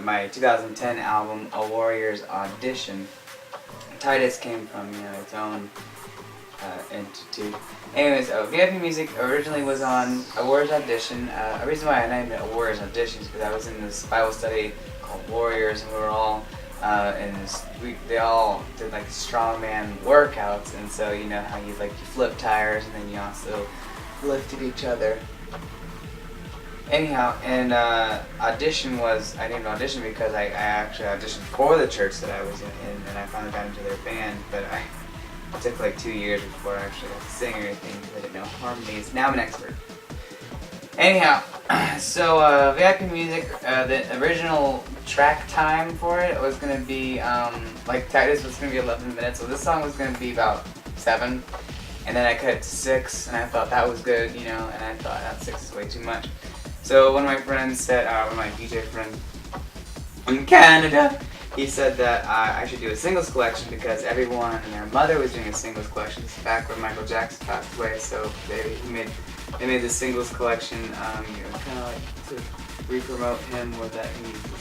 my 2010 album, A Warrior's Audition. Titus came from its own entity. Anyways, V.I.P Music originally was on A Warrior's Audition. A reason why I named it A Warrior's Audition is because I was in this Bible study called Warriors, and we were all they all did like strongman workouts, and so you know how you flip tires and then you also lifted each other. Anyhow, and audition was, I named audition because I actually auditioned for the church that I was in, and I finally got into their band, but it took like 2 years before I actually got to sing or anything because I didn't know harmonies. Now I'm an expert. Anyhow, so V.I.P Music, the original track time for it was going to be, like Titus was going to be 11 minutes, so this song was going to be about 7, and then I cut it to 6, and I thought that was good, and I thought that 6 is way too much. So one of my friends said, one of my DJ friends in Canada, he said that I should do a singles collection because everyone and their mother was doing a singles collection. This is back when Michael Jackson passed away, so they made this singles collection, kind of like to re-promote him with that music.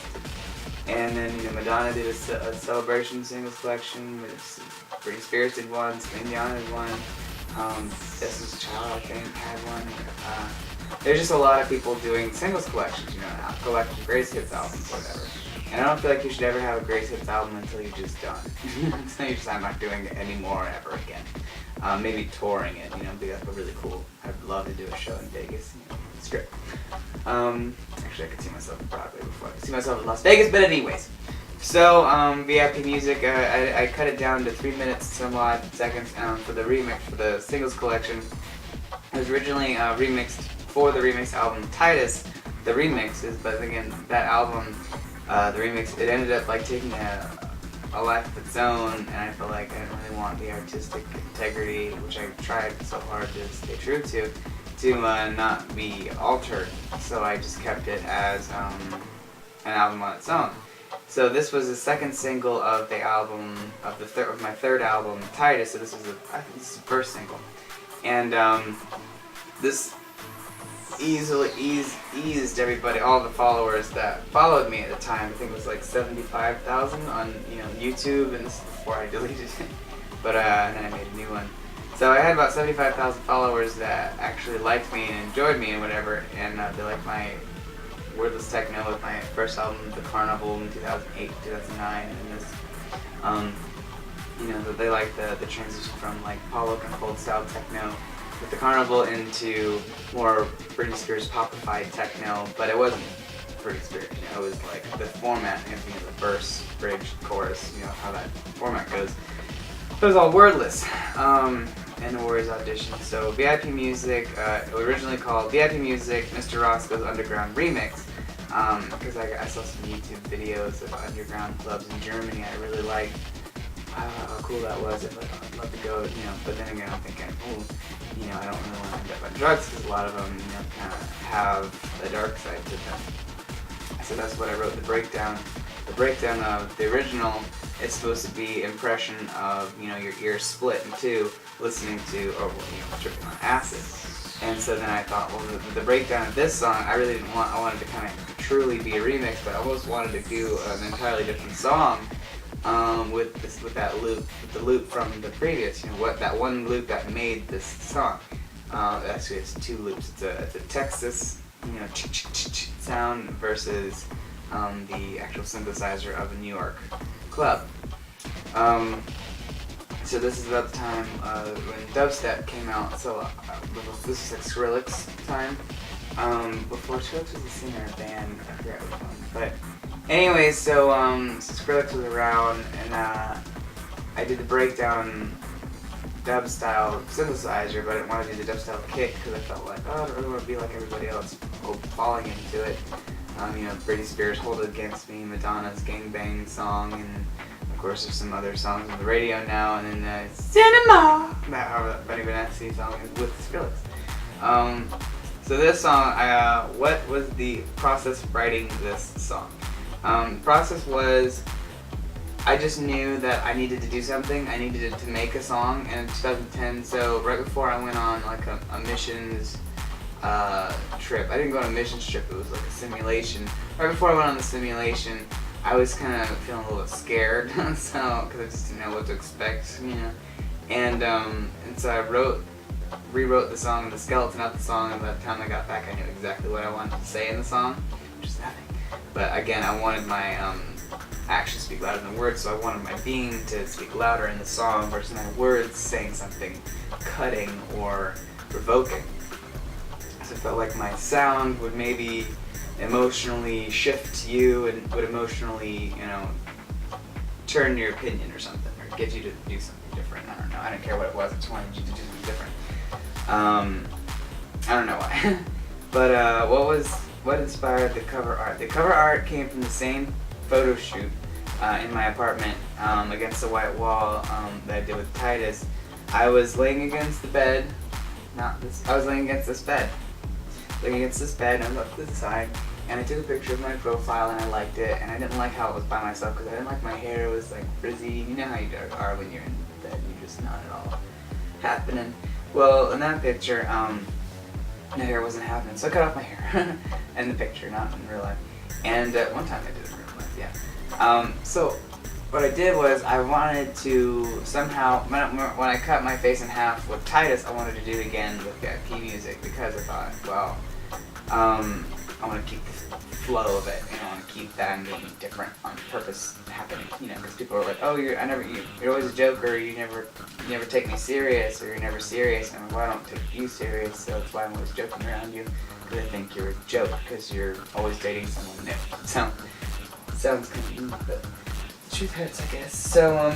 And then Madonna did a celebration singles collection. Britney Spears did one, Celine Dion did one. Destiny's Child, I think, had one. There's just a lot of people doing singles collections, collecting greatest hits albums, whatever. And I don't feel like you should ever have a greatest hits album until you're just done. Until you just, I'm not doing it anymore ever again. Maybe touring it, be like a really cool. I'd love to do a show in Vegas, strip. Actually, I could see myself in Broadway before I could see myself in Las Vegas, but anyways. So, V.I.P Music, I cut it down to 3 minutes some odd seconds for the remix, for the singles collection. It was originally remixed for the remix album Titus, the remixes, but again, that album, the remix, it ended up like taking a life of its own, and I felt like I didn't really want the artistic integrity, which I tried so hard to stay true to not be altered. So I just kept it as an album on its own. So this was the second single of the album, of my third album, Titus. So this is I think this is the first single, and this easily eased everybody, all the followers that followed me at the time. I think it was like 75,000 on YouTube, and this is before I deleted it. But and then I made a new one. So I had about 75,000 followers that actually liked me and enjoyed me and whatever, and they liked my wordless techno with my first album, The Carnival, in 2008, 2009, and this, they liked the transition from like Paulo Controlled style techno with The Carnival into more Britney Spears popified techno, but it wasn't Britney Spears, it was like the format, the verse, bridge, chorus, how that format goes. It was all wordless, and the Warrior's Audition. So V.I.P Music, originally called V.I.P Music, Mr. Roscoe's Underground Remix, because I saw some YouTube videos of underground clubs in Germany. I really liked how cool that was. I'd love to go, but then again I'm thinking, I don't really want to end up on drugs because a lot of them, kind of have a dark side to them. So that's what I wrote the breakdown. The breakdown of the original, it's supposed to be impression of, your ear split in two, listening to, or tripping on acid. And so then I thought, well, the breakdown of this song, I really didn't want, I wanted to kind of truly be a remix, but I almost wanted to do an entirely different song with that loop, with the loop from the previous, that one loop that made this song. Actually, it's two loops. It's a Texas, sound versus the actual synthesizer of a New York club. So this is about the time when dubstep came out. So this is like Skrillex time. Before Skrillex was a singer in a band, I forget which one. But anyways, so Skrillex was around, and I did the breakdown dub style synthesizer, but I didn't want to do the dub style kick because I felt like, I don't really want to be like everybody else, falling into it. Britney Spears' Hold It Against Me, Madonna's Gang Bang song, and of course there's some other songs on the radio now, and then Cinema, that Benny Benassi song is with Skrillex. So this song, what was the process of writing this song? The process was, I just knew that I needed to do something. I needed to make a song in 2010. So right before I went on like a missions trip. I didn't go on a missions trip, it was like a simulation. Right before I went on the simulation, I was kind of feeling a little bit scared, so, because I just didn't know what to expect, you know. And so I rewrote the song, the skeleton of the song, and by the time I got back I knew exactly what I wanted to say in the song, which is nothing. But again, I wanted my actions to speak louder than words, so I wanted my being to speak louder in the song versus my words saying something cutting or provoking. So I felt like my sound would maybe emotionally shift you and would emotionally, you know, turn your opinion or something, or get you to do something different. I don't know. I didn't care what it was. I just wanted you to do something different. I don't know why. But what inspired the cover art? The cover art came from the same photo shoot in my apartment against the white wall that I did with Titus. I was laying against the bed. I was laying against this bed. Laying against this bed, and I looked to the side, and I took a picture of my profile, and I liked it, and I didn't like how it was by myself, because I didn't like my hair. It was like frizzy. You know how you are when you're in bed, you're just not at all happening. Well, in that picture, my hair wasn't happening, so I cut off my hair in the picture, not in real life. And one time I did it in real life, yeah. So what I did was I wanted to somehow, when I cut my face in half with Titus, I wanted to do it again with V.I.P music, because I thought, well, I want to keep the flow of it, and I want to keep that being different on purpose happening, you know, because people are like, oh, you're always a joker, you never take me serious, or you're never serious, and I'm like, well, I don't take you serious, so that's why I'm always joking around you, because I think you're a joke, because you're always dating someone new. So, sounds kind of mean, but the truth hurts, I guess. So,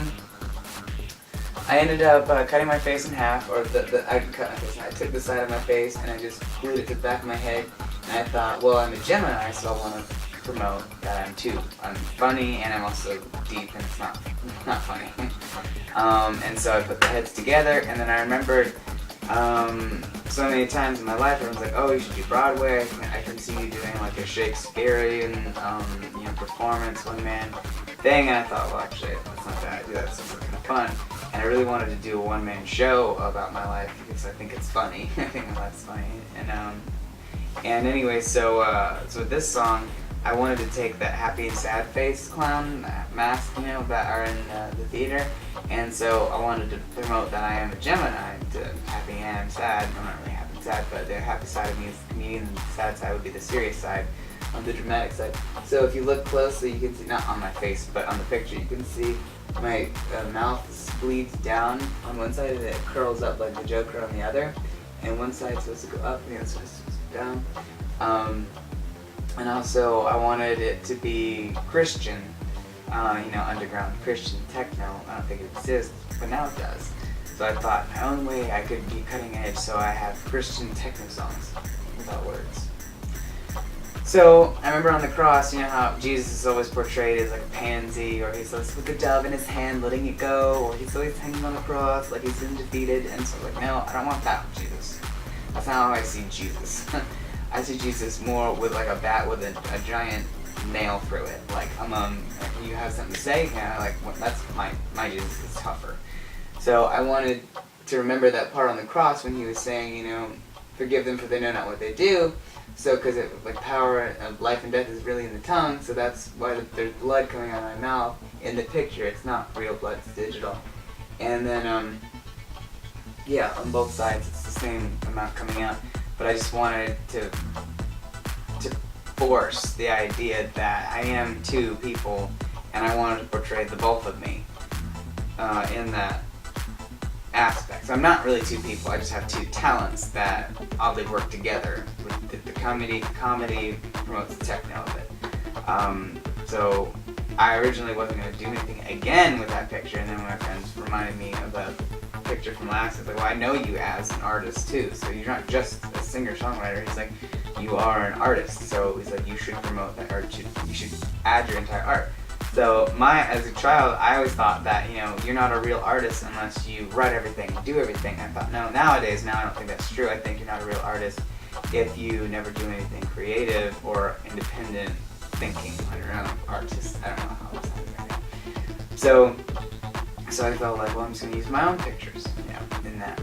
I ended up cutting my face in half, or I didn't cut my face in half. I took the side of my face and I just glued it to the back of my head, and I thought, well, I'm a Gemini, so I want to promote that I'm funny, and I'm also deep, and it's not funny. And so I put the heads together, and then I remembered so many times in my life everyone's like, oh, you should do Broadway. I can see you doing like a Shakespearean performance, one man thing, and I thought, well, actually, that's not bad. I do that, so it's kind of fun. And I really wanted to do a one-man show about my life because I think it's funny. I think my life's funny. And anyway, so with this song, I wanted to take that happy and sad face clown mask, that are in the theater. And so I wanted to promote that I am a Gemini, to happy and sad. I'm not really happy and sad, but the happy side of me is the comedian, and the sad side would be the serious side, on the dramatic side. So if you look closely, you can see, not on my face, but on the picture, you can see my mouth bleeds down on one side and it curls up like the Joker on the other. And one side's supposed to go up and the other side's supposed to go down. And also I wanted it to be Christian, underground Christian techno. I don't think it exists, but now it does. So I thought my own way I could be cutting edge, so I have Christian techno songs without words. So I remember on the cross, how Jesus is always portrayed as like a pansy, or he's always with a dove in his hand letting it go, or he's always hanging on the cross like he's undefeated. And so like, no, I don't want that with Jesus. That's not how I see Jesus. I see Jesus more with like a bat with a giant nail through it. Like, you have something to say? That's my Jesus is tougher. So I wanted to remember that part on the cross when he was saying, forgive them for they know not what they do. So, because power of life and death is really in the tongue, so that's why there's blood coming out of my mouth in the picture. It's not real blood, it's digital. And then, on both sides it's the same amount coming out. But I just wanted to force the idea that I am two people, and I wanted to portray the both of me in that aspect. So I'm not really two people, I just have two talents that oddly work together. The comedy promotes the techno of it. So I originally wasn't going to do anything again with that picture, and then my friends reminded me of the picture from last. I was like, well, I know you as an artist too, so you're not just a singer-songwriter. He's like, you are an artist, so he's like, you should promote that, or you should add your entire art. So as a child, I always thought that, you're not a real artist unless you write everything, do everything. I thought, no, nowadays, I don't think that's true. I think you're not a real artist if you never do anything creative or independent thinking on your own. Artist, I don't know how it's right now. So I felt like, well, I'm just going to use my own pictures, in that.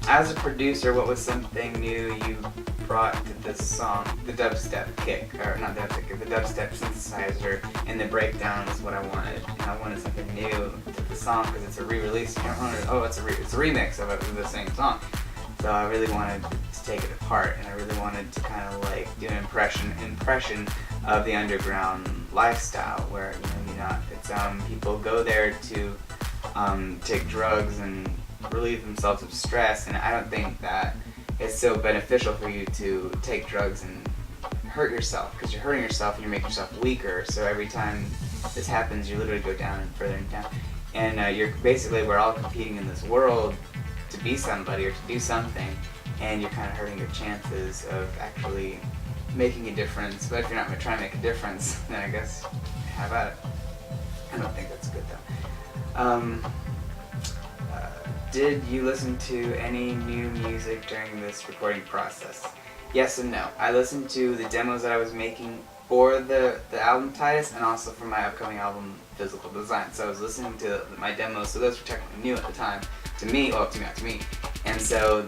as a producer, what was something new you brought to this song? The dubstep kick, or not dubstep kick, the dubstep synthesizer and the breakdown is what I wanted. I wanted something new to the song because it's a re-release. It's a remix of the same song. So I really wanted to take it apart, and I really wanted to kind of like do an impression of the underground lifestyle, where it's people go there to take drugs and relieve themselves of stress, and I don't think that it's so beneficial for you to take drugs and hurt yourself, because you're hurting yourself and you're making yourself weaker. So every time this happens, you literally go down and further and down, and we're all competing in this world to be somebody or to do something, and you're kind of hurting your chances of actually making a difference. But if you're not going to try and make a difference, then I guess have at it. I don't think that's good though. Did you listen to any new music during this recording process? Yes and no. I listened to the demos that I was making for the album Titus, and also for my upcoming album Physical Design. So I was listening to my demos, so those were technically new at the time. To me, not to me. And so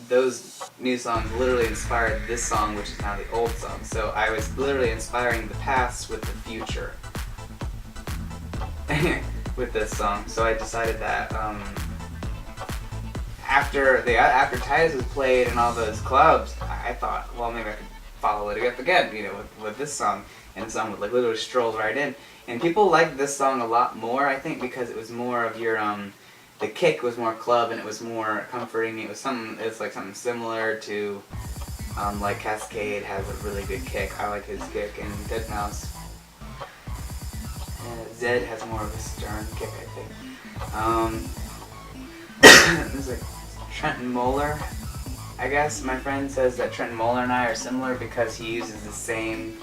those new songs literally inspired this song, which is now the old song. So I was literally inspiring the past with the future with this song. So I decided that after Titus was played in all those clubs, I thought, well, maybe I could follow it up again, with this song. And the song would like literally stroll right in. And people liked this song a lot more, I think, because it was more of your the kick was more club, and it was more comforting. It's like something similar to like Cascade has a really good kick. I like his kick, and deadmau5 Zed has more of a stern kick, I think. There's like Trenton Moeller, I guess. My friend says that Trenton Moeller and I are similar because he uses the same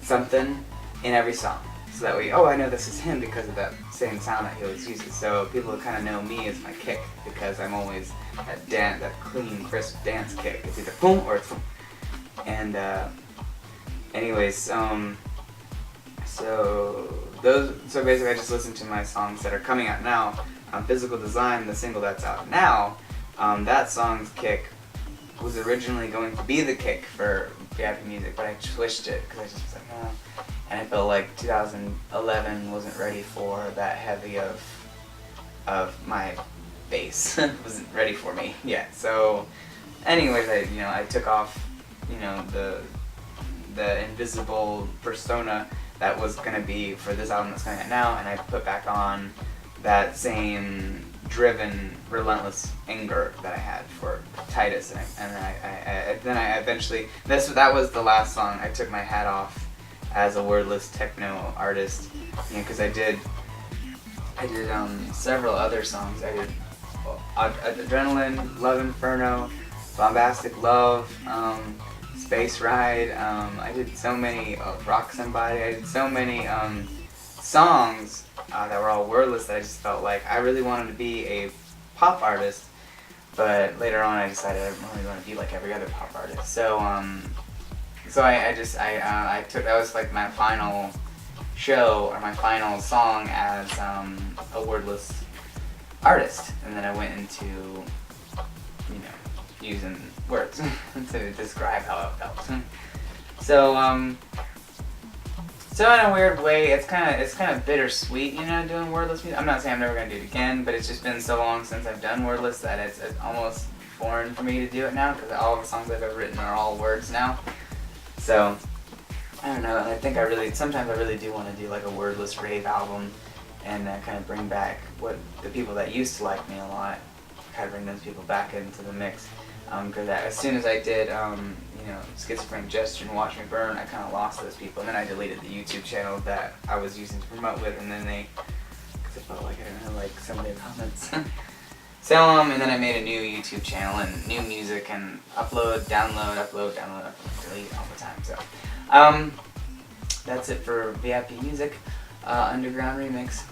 something in every song. So that way, I know this is him because of that same sound that he always uses. So people kind of know me as my kick, because I'm always that clean, crisp dance kick. It's either boom or it's boom. And anyways, so basically I just listen to my songs that are coming out now. Physical Design, the single that's out now, that song's kick was originally going to be the kick for V.I.P music, but I switched it because I just was like, oh. And I felt like 2011 wasn't ready for that heavy of my bass. Wasn't ready for me yet. So, anyways, I took off, the invisible persona that was gonna be for this album that's coming out now, and I put back on that same driven, relentless anger that I had for Titus, and then I eventually that was the last song. I took my hat off as a wordless techno artist, because I did several other songs. I did Adrenaline, Love Inferno, Bombastic Love, Space Ride. I did so many Rock Somebody. I did so many songs that were all wordless that I just felt like I really wanted to be a pop artist. But later on, I decided I really want to be like every other pop artist. So I took, that was like my final show, or my final song as a wordless artist, and then I went into using words to describe how it felt. So in a weird way, it's kind of bittersweet, doing wordless music. I'm not saying I'm never gonna do it again, but it's just been so long since I've done wordless that it's almost foreign for me to do it now, because all the songs I've ever written are all words now. So I don't know. I think sometimes I really do want to do like a wordless rave album, and kind of bring back what the people that used to like me a lot, kind of bring those people back into the mix. Because as soon as I did, Schizophrenic Gesture and Watch Me Burn, I kind of lost those people, and then I deleted the YouTube channel that I was using to promote with, and then because I felt like I didn't like some of their comments. So, and then I made a new YouTube channel and new music, and upload, download, delete all the time. So, that's it for V.I.P music, underground remix.